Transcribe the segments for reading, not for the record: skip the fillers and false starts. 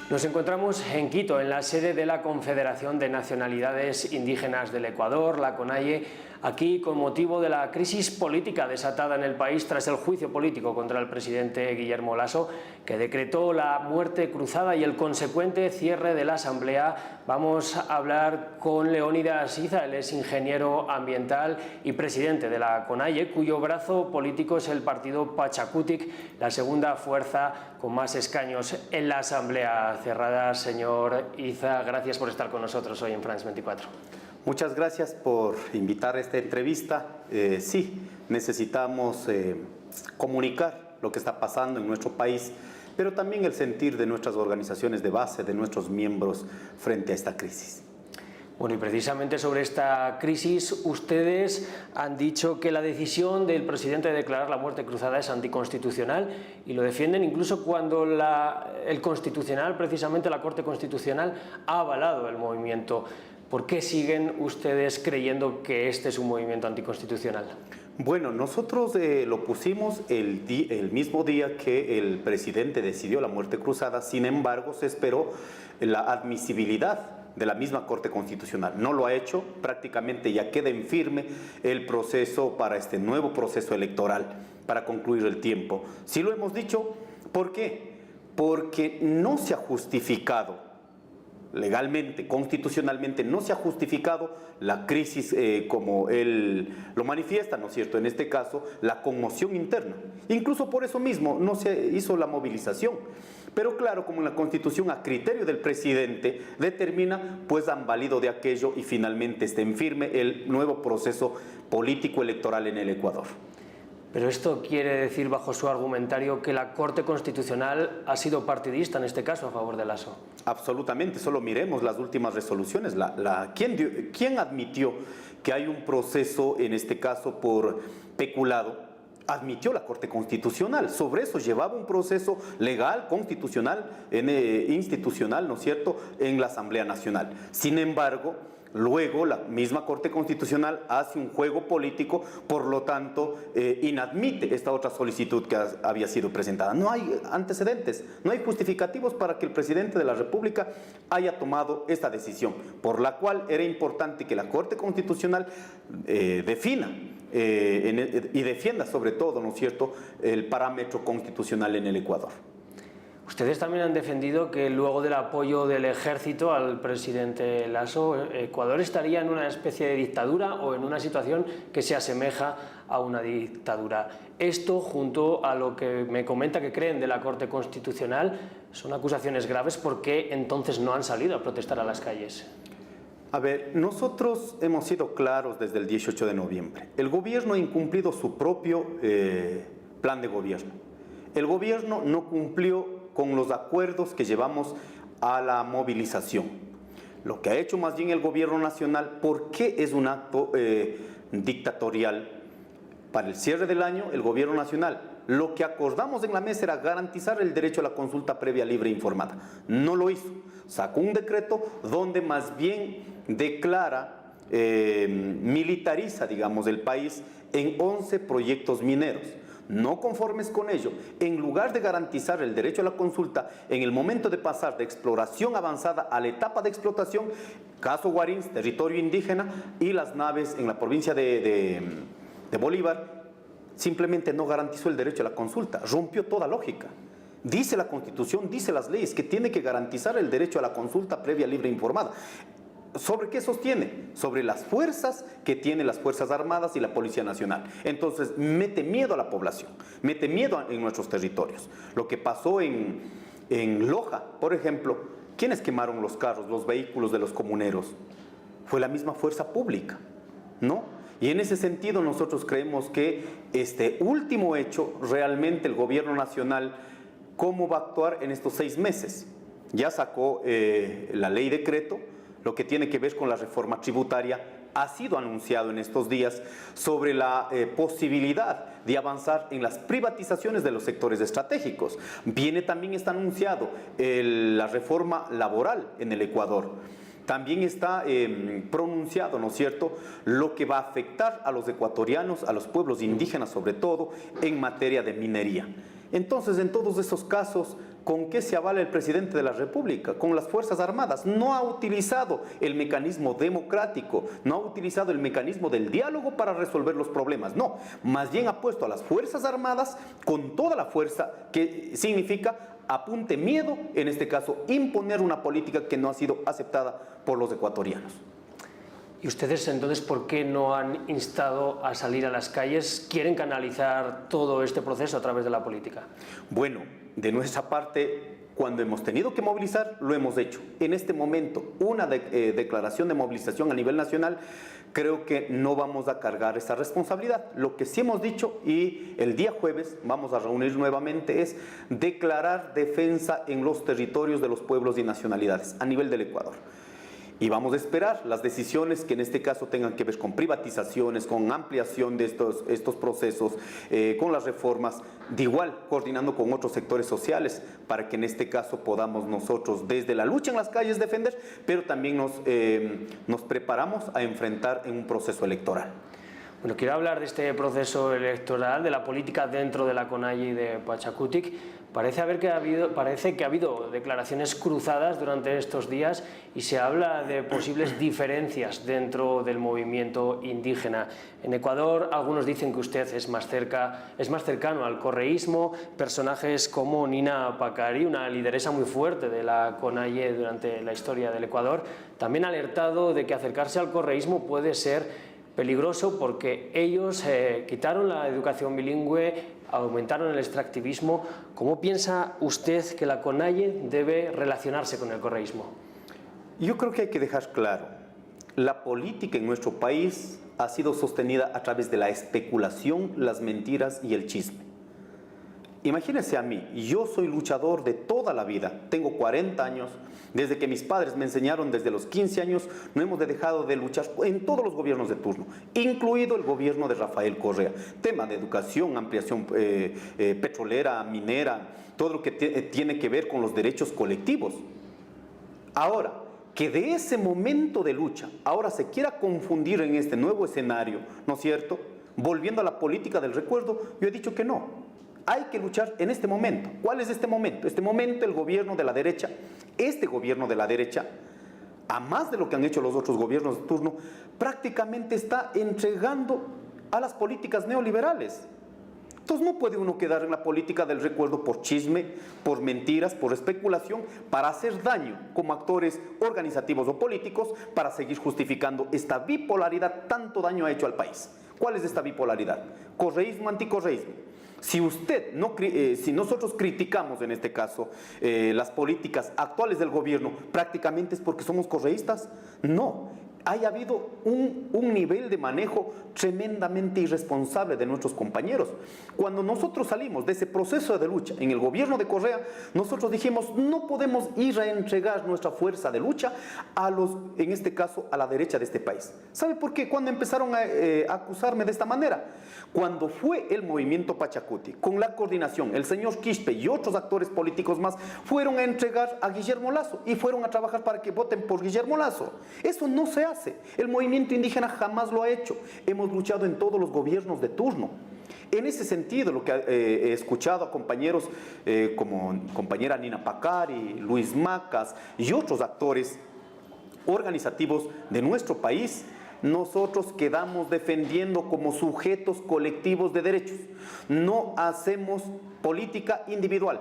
Nos encontramos en Quito, en la sede de la Confederación de Nacionalidades Indígenas del Ecuador, la CONAIE, aquí con motivo de la crisis política desatada en el país tras el juicio político contra el presidente Guillermo Lasso, que decretó la muerte cruzada y el consecuente cierre de la Asamblea. Vamos a hablar con Leónidas Iza, él es ingeniero ambiental y presidente de la CONAIE, cuyo brazo político es el partido Pachakutik, la segunda fuerza con más escaños en la Asamblea cerrada. Señor Iza, gracias por estar con nosotros hoy en France 24. Muchas gracias por invitar a esta entrevista. Sí, necesitamos comunicar lo que está pasando en nuestro país, pero también el sentir de nuestras organizaciones de base, de nuestros miembros frente a esta crisis. Bueno, y precisamente sobre esta crisis, ustedes han dicho que la decisión del presidente de declarar la muerte cruzada es anticonstitucional y lo defienden incluso cuando el Constitucional, precisamente la Corte Constitucional, ha avalado el movimiento. ¿Por qué siguen ustedes creyendo que este es un movimiento anticonstitucional? Bueno, nosotros lo pusimos el mismo día que el presidente decidió la muerte cruzada. Sin embargo, se esperó la admisibilidad de la misma Corte Constitucional. No lo ha hecho, prácticamente ya queda en firme el proceso para este nuevo proceso electoral, para concluir el tiempo. Sí lo hemos dicho, ¿por qué? Porque no se ha justificado legalmente, constitucionalmente, no se ha justificado la crisis como él lo manifiesta, ¿no es cierto? En este caso, la conmoción interna. Incluso por eso mismo no se hizo la movilización. Pero claro, como en la Constitución a criterio del presidente determina, pues han valido de aquello y finalmente está en firme el nuevo proceso político electoral en el Ecuador. Pero esto quiere decir, bajo su argumentario, que la Corte Constitucional ha sido partidista en este caso a favor de Lasso. Absolutamente, solo miremos las últimas resoluciones. ¿Quién admitió que hay un proceso, en este caso por peculado? Admitió la Corte Constitucional. Sobre eso llevaba un proceso legal, constitucional, institucional, ¿no es cierto?, en la Asamblea Nacional. Sin embargo, luego la misma Corte Constitucional hace un juego político, por lo tanto inadmite esta otra solicitud que había sido presentada. No hay antecedentes, no hay justificativos para que el presidente de la República haya tomado esta decisión, por la cual era importante que la Corte Constitucional defina y defienda sobre todo, ¿no es cierto?, el parámetro constitucional en el Ecuador. Ustedes también han defendido que luego del apoyo del ejército al presidente Lasso, Ecuador estaría en una especie de dictadura o en una situación que se asemeja a una dictadura. Esto, junto a lo que me comenta que creen de la Corte Constitucional, son acusaciones graves. ¿Por qué entonces no han salido a protestar a las calles? A ver, nosotros hemos sido claros desde el 18 de noviembre. El gobierno ha incumplido su propio plan de gobierno. El gobierno no cumplió con los acuerdos que llevamos a la movilización. Lo que ha hecho más bien el gobierno nacional, ¿por qué es un acto dictatorial? Para el cierre del año, el gobierno nacional, lo que acordamos en la mesa era garantizar el derecho a la consulta previa, libre e informada. No lo hizo. Sacó un decreto donde más bien declara, militariza, digamos, el país en 11 proyectos mineros. No conformes con ello, en lugar de garantizar el derecho a la consulta en el momento de pasar de exploración avanzada a la etapa de explotación, caso Guarins, territorio indígena, y las naves en la provincia de Bolívar, simplemente no garantizó el derecho a la consulta, rompió toda lógica. Dice la Constitución, dice las leyes que tiene que garantizar el derecho a la consulta previa, libre e informada. ¿Sobre qué sostiene? Sobre las fuerzas que tienen las Fuerzas Armadas y la Policía Nacional. Entonces, mete miedo a la población, mete miedo en nuestros territorios. Lo que pasó en Loja, por ejemplo, ¿quiénes quemaron los carros, los vehículos de los comuneros? Fue la misma fuerza pública, ¿no? Y en ese sentido nosotros creemos que este último hecho, realmente el gobierno nacional, ¿cómo va a actuar en estos 6 meses? Ya sacó la ley decreto. Lo que tiene que ver con la reforma tributaria ha sido anunciado en estos días sobre la posibilidad de avanzar en las privatizaciones de los sectores estratégicos. También está anunciado la reforma laboral en el Ecuador. También está pronunciado, ¿no es cierto?, lo que va a afectar a los ecuatorianos, a los pueblos indígenas sobre todo, en materia de minería. Entonces, en todos esos casos, ¿Con qué se avala el presidente de la República? Con las Fuerzas Armadas. No ha utilizado el mecanismo democrático, no ha utilizado el mecanismo del diálogo para resolver los problemas. No, más bien ha puesto a las Fuerzas Armadas con toda la fuerza que significa apunte miedo, en este caso imponer una política que no ha sido aceptada por los ecuatorianos. ¿Y ustedes entonces por qué no han instado a salir a las calles? ¿Quieren canalizar todo este proceso a través de la política? Bueno, de nuestra parte, cuando hemos tenido que movilizar, lo hemos hecho. En este momento, una declaración de movilización a nivel nacional, creo que no vamos a cargar esa responsabilidad. Lo que sí hemos dicho, y el día jueves vamos a reunir nuevamente, es declarar defensa en los territorios de los pueblos y nacionalidades a nivel del Ecuador. Y vamos a esperar las decisiones que en este caso tengan que ver con privatizaciones, con ampliación de estos procesos, con las reformas, de igual coordinando con otros sectores sociales para que en este caso podamos nosotros desde la lucha en las calles defender, pero también nos preparamos a enfrentar en un proceso electoral. Bueno, quiero hablar de este proceso electoral, de la política dentro de la CONAIE y de Pachakutik. Parece que ha habido declaraciones cruzadas durante estos días y se habla de posibles diferencias dentro del movimiento indígena. En Ecuador algunos dicen que usted es más cercano al correísmo, personajes como Nina Pacari, una lideresa muy fuerte de la CONAIE durante la historia del Ecuador, también ha alertado de que acercarse al correísmo puede ser peligroso porque ellos quitaron la educación bilingüe, aumentaron el extractivismo. ¿Cómo piensa usted que la CONAIE debe relacionarse con el correísmo? Yo creo que hay que dejar claro, la política en nuestro país ha sido sostenida a través de la especulación, las mentiras y el chisme. Imagínense a mí, yo soy luchador de toda la vida, tengo 40 años, desde que mis padres me enseñaron desde los 15 años, no hemos dejado de luchar en todos los gobiernos de turno, incluido el gobierno de Rafael Correa. Tema de educación, ampliación petrolera, minera, todo lo que tiene que ver con los derechos colectivos. Ahora, que de ese momento de lucha, ahora se quiera confundir en este nuevo escenario, ¿no es cierto? Volviendo a la política del recuerdo, yo he dicho que no. Hay que luchar en este momento. ¿Cuál es este momento? Este momento el gobierno de la derecha, este gobierno de la derecha, a más de lo que han hecho los otros gobiernos de turno, prácticamente está entregando a las políticas neoliberales. Entonces no puede uno quedar en la política del recuerdo por chisme, por mentiras, por especulación, para hacer daño como actores organizativos o políticos, para seguir justificando esta bipolaridad, tanto daño ha hecho al país. ¿Cuál es esta bipolaridad? Correísmo, anticorreísmo. Si nosotros criticamos en este caso las políticas actuales del gobierno, prácticamente es porque somos correístas. No, haya habido un nivel de manejo tremendamente irresponsable de nuestros compañeros. Cuando nosotros salimos de ese proceso de lucha en el gobierno de Correa, nosotros dijimos no podemos ir a entregar nuestra fuerza de lucha en este caso a la derecha de este país. ¿Sabe por qué? Cuando empezaron a acusarme de esta manera, cuando fue el movimiento Pachakutik, con la coordinación, el señor Quispe y otros actores políticos más fueron a entregar a Guillermo Lasso y fueron a trabajar para que voten por Guillermo Lasso. Eso no se hace. El movimiento indígena jamás lo ha hecho. Hemos luchado en todos los gobiernos de turno. En ese sentido, lo que he escuchado a compañeros como compañera Nina Pacari, Luis Macas y otros actores organizativos de nuestro país, nosotros quedamos defendiendo como sujetos colectivos de derechos. No hacemos política individual.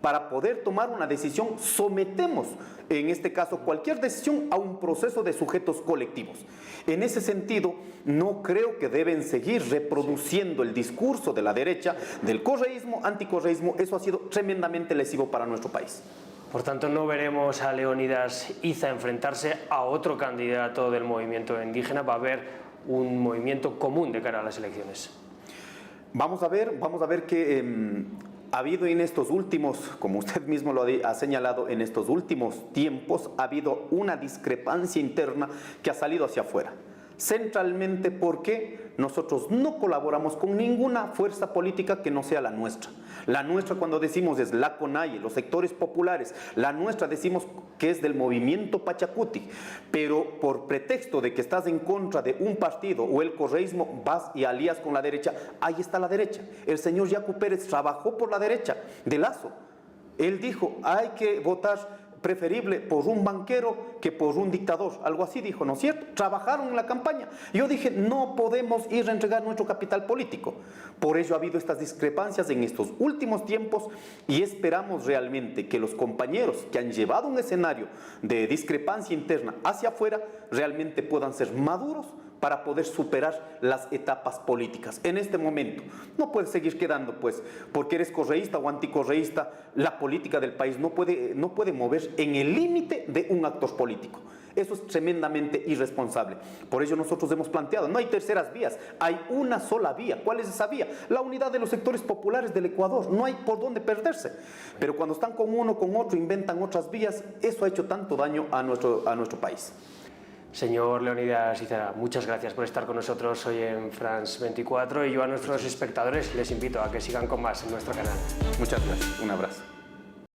Para poder tomar una decisión, sometemos, en este caso, cualquier decisión a un proceso de sujetos colectivos. En ese sentido, no creo que deben seguir reproduciendo el discurso de la derecha, del correísmo, anticorreísmo. Eso ha sido tremendamente lesivo para nuestro país. Por tanto, no veremos a Leonidas Iza enfrentarse a otro candidato del movimiento indígena. Va a haber un movimiento común de cara a las elecciones. Vamos a ver que ha habido en estos últimos, como usted mismo lo ha señalado, en estos últimos tiempos ha habido una discrepancia interna que ha salido hacia afuera. Centralmente porque nosotros no colaboramos con ninguna fuerza política que no sea la nuestra. La nuestra, cuando decimos, es la CONAIE, los sectores populares. La nuestra decimos que es del movimiento Pachakutik. Pero por pretexto de que estás en contra de un partido o el correísmo, vas y alías con la derecha. Ahí está la derecha. El señor Yacu Pérez trabajó por la derecha de Lasso. Él dijo, hay que votar preferible por un banquero que por un dictador, algo así dijo, ¿no es cierto? Trabajaron en la campaña. Yo dije, no podemos ir a entregar nuestro capital político. Por ello ha habido estas discrepancias en estos últimos tiempos y esperamos realmente que los compañeros que han llevado un escenario de discrepancia interna hacia afuera realmente puedan ser maduros para poder superar las etapas políticas. En este momento no puedes seguir quedando, pues, porque eres correísta o anticorreísta, la política del país no puede mover en el límite de un actor político. Eso es tremendamente irresponsable. Por ello nosotros hemos planteado, no hay terceras vías, hay una sola vía. ¿Cuál es esa vía? La unidad de los sectores populares del Ecuador. No hay por dónde perderse. Pero cuando están con uno, con otro, inventan otras vías, eso ha hecho tanto daño a nuestro país. Señor Leonidas Icera, muchas gracias por estar con nosotros hoy en France 24 y yo a nuestros espectadores les invito a que sigan con más en nuestro canal. Muchas gracias, un abrazo.